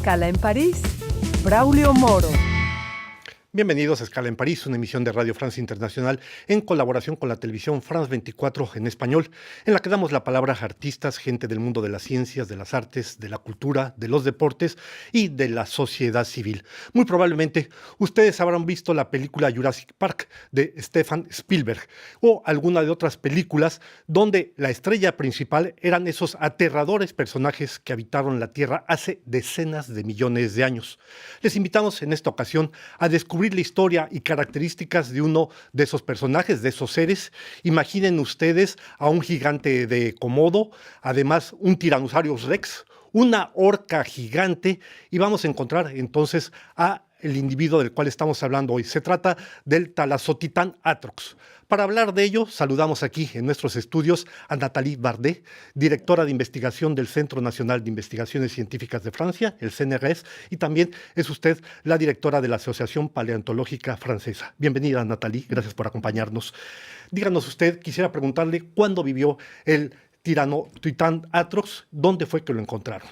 Escala en París, Braulio Moro. Bienvenidos a Escala en París, una emisión de Radio France Internacional en colaboración con la televisión France 24 en español, en la que damos la palabra a artistas, gente del mundo de las ciencias, de las artes, de la cultura, de los deportes y de la sociedad civil. Muy probablemente ustedes habrán visto la película Jurassic Park de Steven Spielberg o alguna de otras películas donde la estrella principal eran esos aterradores personajes que habitaron la Tierra hace decenas de millones de años. Les invitamos en esta ocasión a descubrir la historia y características de uno de esos personajes, de esos seres. Imaginen ustedes a un gigante de Komodo, además un Tyrannosaurus Rex, una orca gigante, y vamos a encontrar entonces a el individuo del cual estamos hablando hoy. Se trata del Thalassotitán Atrox. Para hablar de ello, saludamos aquí en nuestros estudios a Nathalie Bardet, directora de investigación del Centro Nacional de Investigaciones Científicas de Francia, el CNRS, y también es usted la directora de la Asociación Paleontológica Francesa. Bienvenida, Nathalie, gracias por acompañarnos. Díganos usted, quisiera preguntarle cuándo vivió el Thalassotitán Atrox, dónde fue que lo encontraron.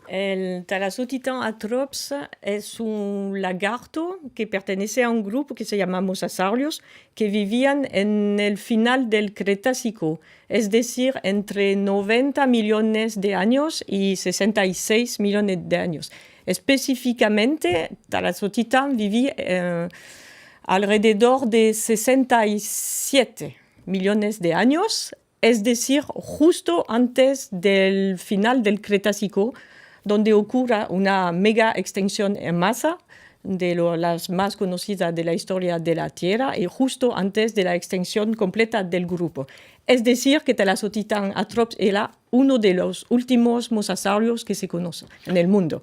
El Thalassotitán atrox es un lagarto que pertenece a un grupo que se llama Mosasaurios, que vivían en el final del Cretácico, es decir, entre 90 millones de años y 66 millones de años. Específicamente, Thalassotitán vivía alrededor de 67 millones de años, es decir, justo antes del final del Cretácico, donde ocurre una mega extinción en masa, de las más conocidas de la historia de la Tierra, y justo antes de la extinción completa del grupo. Es decir, que Thalassotitán atrox era uno de los últimos mosasaurios que se conocen en el mundo.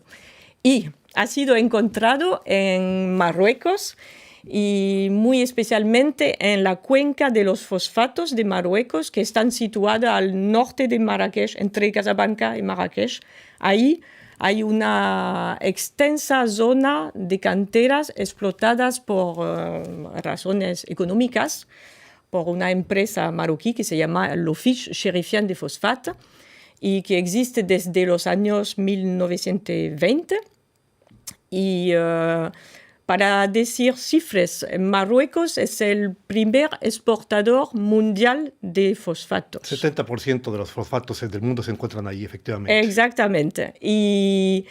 Y ha sido encontrado en Marruecos, y muy especialmente en la cuenca de los fosfatos de Marruecos, que están situadas al norte de Marrakech, entre Casablanca y Marrakech. Ahí hay una extensa zona de canteras explotadas por razones económicas por una empresa marroquí que se llama l'Office Chérifien de Phosphate y que existe desde los años 1920. Y para decir cifras, Marruecos es el primer exportador mundial de fosfatos. 70% de los fosfatos del mundo se encuentran ahí, efectivamente. Exactamente. Y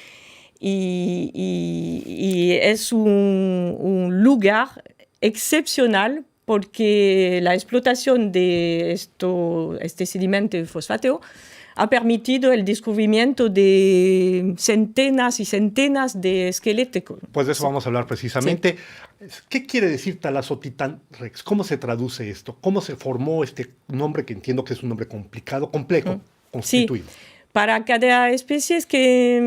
es un lugar excepcional porque la explotación de este sedimento fosfateo ha permitido el descubrimiento de centenas y centenas de esqueletos. Pues de eso vamos a hablar precisamente. Sí. ¿Qué quiere decir Thalassotitán Rex? ¿Cómo se traduce esto? ¿Cómo se formó este nombre que entiendo que es un nombre complicado, complejo, constituido? Sí. Para cada especie que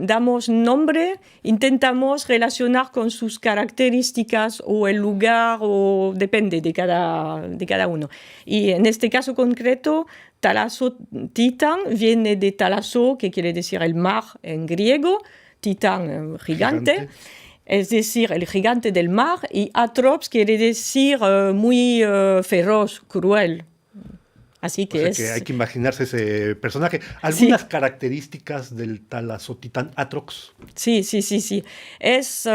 damos nombre, intentamos relacionar con sus características o el lugar, o depende de cada uno. Y en este caso concreto, Thalassotitán viene de Thalasso, que quiere decir el mar en griego, titán, gigante. Es decir, el gigante del mar, y atrox quiere decir muy feroz, cruel. Así que, que hay que imaginarse ese personaje. ¿Algunas características del Thalassotitán Atrox? Sí. Es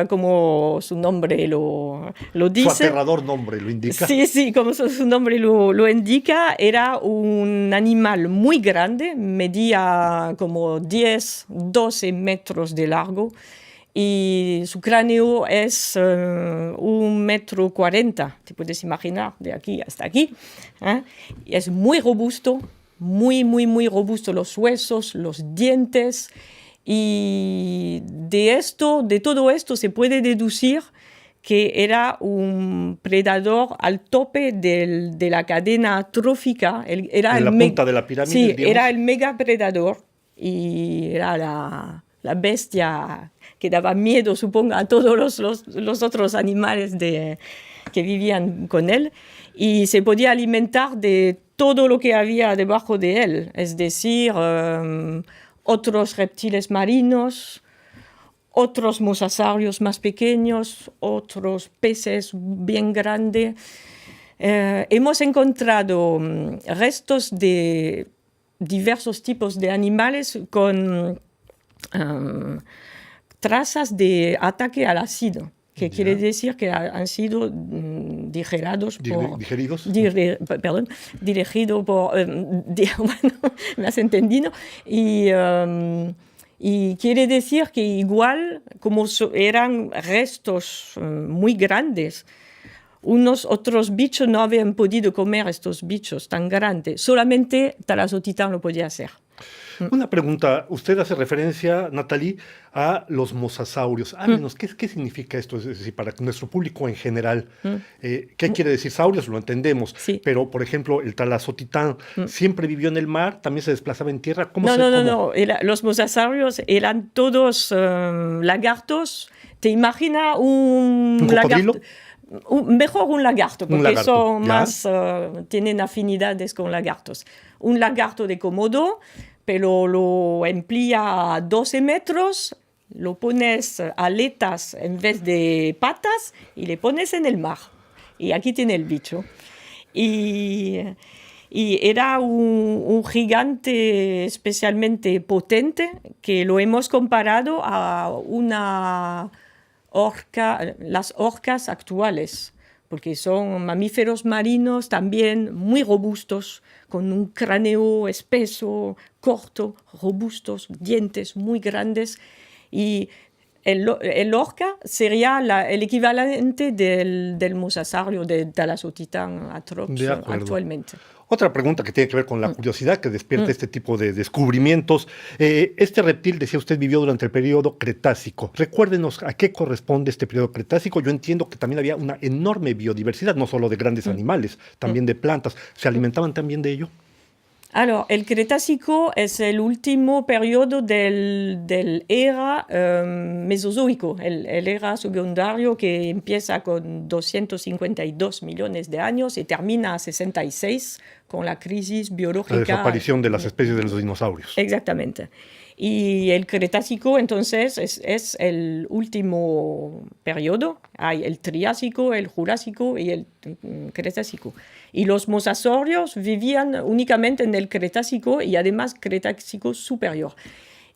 como su nombre lo dice. Su aterrador nombre lo indica. Sí, como su nombre lo indica. Era un animal muy grande, medía como 10, 12 metros de largo. Y su cráneo es 1,40 metros, te puedes imaginar, de aquí hasta aquí. Y es muy robusto, muy robusto, los huesos, los dientes. Y de todo esto se puede deducir que era un predador al tope de la cadena trófica. Era en la punta de la pirámide. Sí, digamos. Era el megapredador y era la bestia que daba miedo, supongo, a todos los otros animales que vivían con él, y se podía alimentar de todo lo que había debajo de él, es decir, otros reptiles marinos, otros mosasaurios más pequeños, otros peces bien grandes. Hemos encontrado restos de diversos tipos de animales con trazas de ataque al ácido, que quiere decir que han sido digeridos por... ¿Digeridos? Perdón, dirigido por... bueno, me has entendido. Y quiere decir que igual, como eran restos muy grandes, unos otros bichos no habían podido comer estos bichos tan grandes. Solamente Talasotitán lo podía hacer. Una pregunta. Usted hace referencia, Nathalie, a los mosasaurios. Háblenos, ¿qué significa esto? Es decir, para nuestro público en general, ¿qué quiere decir saurios? Lo entendemos. Sí. Pero, por ejemplo, el Talasotitán siempre vivió en el mar, también se desplazaba en tierra. No. Los mosasaurios eran todos lagartos. ¿Te imaginas un cocodrilo? Mejor un lagarto, porque son ¿ya? más, tienen afinidades con lagartos. Un lagarto de Komodo, pero lo amplía a 12 metros, lo pones aletas en vez de patas y le pones en el mar. Y aquí tiene el bicho. Y era un gigante especialmente potente que lo hemos comparado a las orcas actuales, porque son mamíferos marinos también muy robustos, con un cráneo espeso, corto, robustos, dientes muy grandes. Y el orca sería el equivalente del mosasaurio, del Talasotitán atrops actualmente. Otra pregunta que tiene que ver con la curiosidad que despierta este tipo de descubrimientos. Este reptil, decía usted, vivió durante el periodo Cretácico. Recuérdenos a qué corresponde este periodo Cretácico. Yo entiendo que también había una enorme biodiversidad, no solo de grandes animales, también de plantas. ¿Se alimentaban también de ello? Alors, el Cretácico es el último periodo del era mesozoico, el era secundario que empieza con 252 millones de años y termina a 66 con la crisis biológica. La desaparición de las especies de los dinosaurios. Exactamente. Y el Cretácico, entonces, es el último periodo. Hay el Triásico, el Jurásico y el Cretácico. Y los mosasaurios vivían únicamente en el Cretácico y además Cretácico superior.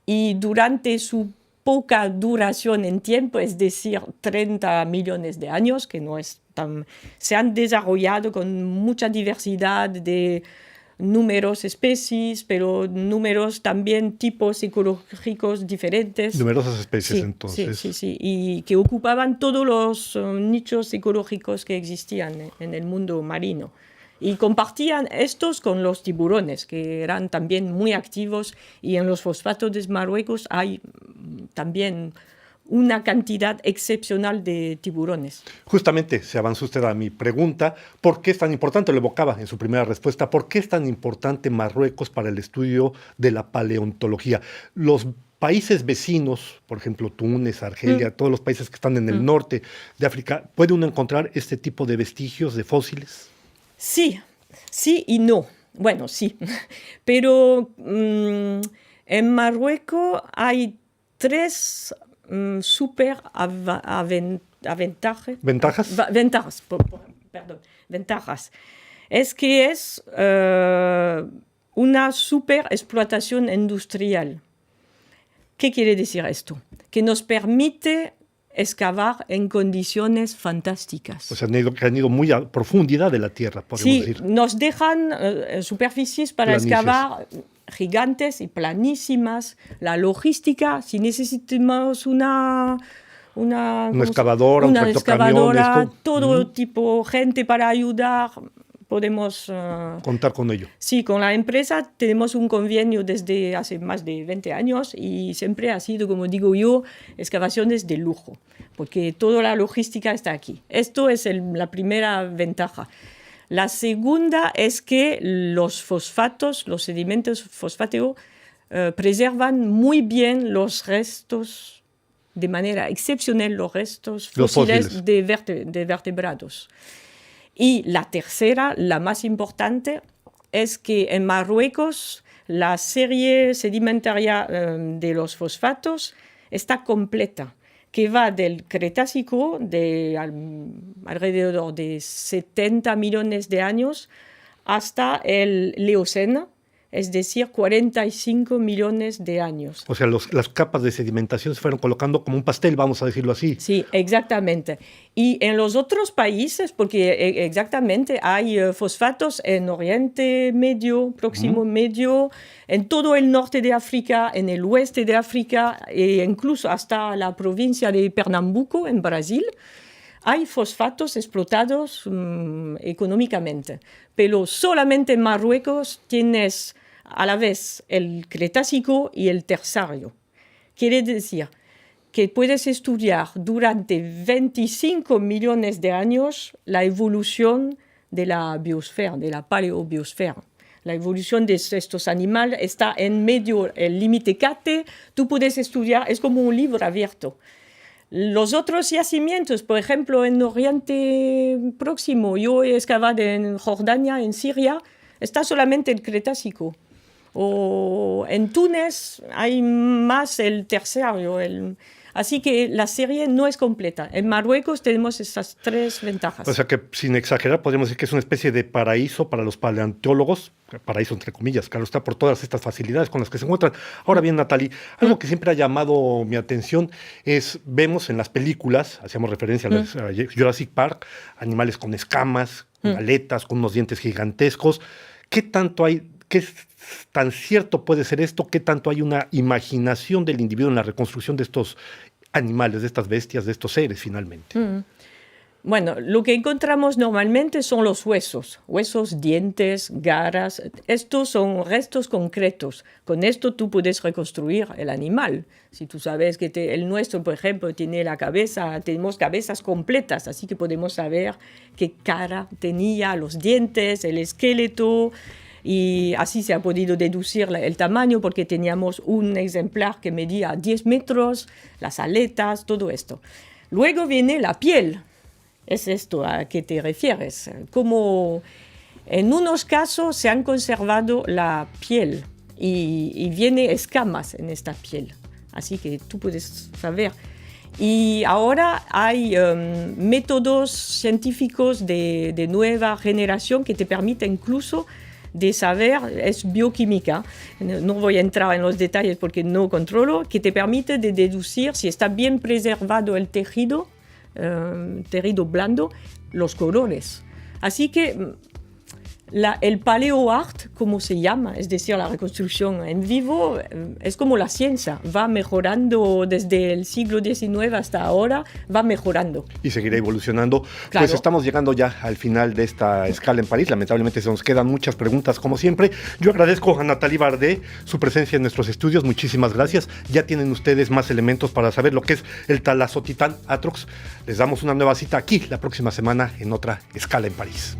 Y durante su poca duración en tiempo, es decir, 30 millones de años, que no es tan... se han desarrollado con mucha diversidad de números especies, pero números también tipos ecológicos diferentes. Numerosas especies, entonces. Sí, y que ocupaban todos los nichos ecológicos que existían en el mundo marino. Y compartían estos con los tiburones, que eran también muy activos, y en los fosfatos de Marruecos hay también una cantidad excepcional de tiburones. Justamente se avanzó usted a mi pregunta, ¿por qué es tan importante? Lo evocaba en su primera respuesta, ¿por qué es tan importante Marruecos para el estudio de la paleontología? Los países vecinos, por ejemplo, Túnez, Argelia, todos los países que están en el norte de África, ¿puede uno encontrar este tipo de vestigios, de fósiles? Sí y no. Bueno, sí, pero en Marruecos hay tres ventajas. Es que es una super explotación industrial. ¿Qué quiere decir esto? Que nos permite excavar en condiciones fantásticas. O sea, han ido muy a profundidad de la tierra, podemos decir. Sí, nos dejan superficies para excavar gigantes y planísimas. La logística, si necesitamos una excavadora, un tractocamión, todo tipo, gente para ayudar, podemos contar con ello. Sí, con la empresa tenemos un convenio desde hace más de 20 años y siempre ha sido, como digo yo, excavaciones de lujo, porque toda la logística está aquí. Esto es la primera ventaja. La segunda es que los fosfatos, los sedimentos fosfáteos, preservan muy bien los restos, de manera excepcional, los restos fósiles de vertebrados. Y la tercera, la más importante, es que en Marruecos la serie sedimentaria de los fosfatos está completa, que va del Cretácico, alrededor de 70 millones de años, hasta el Eoceno, es decir, 45 millones de años. O sea, las capas de sedimentación se fueron colocando como un pastel, vamos a decirlo así. Sí, exactamente. Y en los otros países, porque exactamente hay fosfatos en Oriente Medio, Próximo Medio, en todo el norte de África, en el oeste de África e incluso hasta la provincia de Pernambuco, en Brasil, hay fosfatos explotados económicamente. Pero solamente en Marruecos tienes a la vez el Cretácico y el Terciario. Quiere decir que puedes estudiar durante 25 millones de años la evolución de la biosfera, de la paleobiosfera. La evolución de estos animales está en medio, el límite Kate, tú puedes estudiar, es como un libro abierto. Los otros yacimientos, por ejemplo, en Oriente Próximo, yo he excavado en Jordania, en Siria, está solamente el Cretácico. O en Túnez hay más el Terciario. Así que la serie no es completa. En Marruecos tenemos estas tres ventajas. O sea que, sin exagerar, podríamos decir que es una especie de paraíso para los paleontólogos, paraíso entre comillas, claro está, por todas estas facilidades con las que se encuentran. Ahora bien, Nathalie, algo que siempre ha llamado mi atención es, vemos en las películas, hacíamos referencia a Jurassic Park, animales con escamas, con aletas, con unos dientes gigantescos. ¿Qué tanto hay, qué tan cierto puede ser esto? ¿Qué tanto hay una imaginación del individuo en la reconstrucción de estos animales, de estas bestias, de estos seres finalmente? Bueno, lo que encontramos normalmente son los huesos, dientes, garras. Estos son restos concretos. Con esto tú puedes reconstruir el animal. Si tú sabes que el nuestro, por ejemplo, tiene la cabeza, tenemos cabezas completas, así que podemos saber qué cara tenía, los dientes, el esqueleto. Y así se ha podido deducir el tamaño porque teníamos un ejemplar que medía 10 metros, las aletas, todo esto. Luego viene la piel. ¿Es esto a qué te refieres? Como en unos casos se han conservado la piel y viene escamas en esta piel. Así que tú puedes saber. Y ahora hay métodos científicos de nueva generación que te permiten incluso de saber, es bioquímica, no voy a entrar en los detalles porque no controlo, que te permite de deducir si está bien preservado el tejido blando, los colores. Así que el paleoart, como se llama, es decir, la reconstrucción en vivo, es como la ciencia, va mejorando desde el siglo XIX hasta ahora, va mejorando. Y seguirá evolucionando. Claro. Pues estamos llegando ya al final de esta escala en París. Lamentablemente se nos quedan muchas preguntas, como siempre. Yo agradezco a Nathalie Bardet su presencia en nuestros estudios. Muchísimas gracias. Ya tienen ustedes más elementos para saber lo que es el Thalassotitán Atrox. Les damos una nueva cita aquí la próxima semana en otra escala en París.